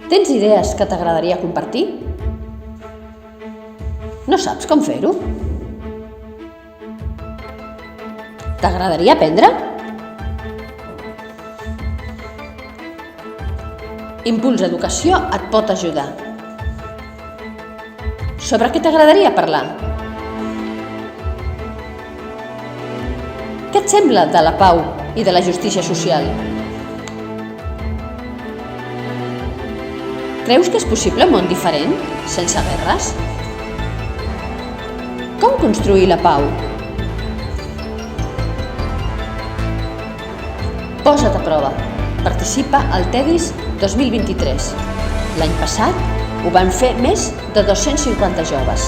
Tens idees que t'agradaria compartir? No saps com fer-ho? T'agradaria aprendre? Impuls Educació et pot ajudar. Sobre què t'agradaria parlar? Què et sembla de la pau i de la justícia social? Creus que és possible un món diferent, sense guerres? Com construir la pau? Posa't a prova. Participa al TEDx 2023. L'any passat ho van fer més de 250 joves.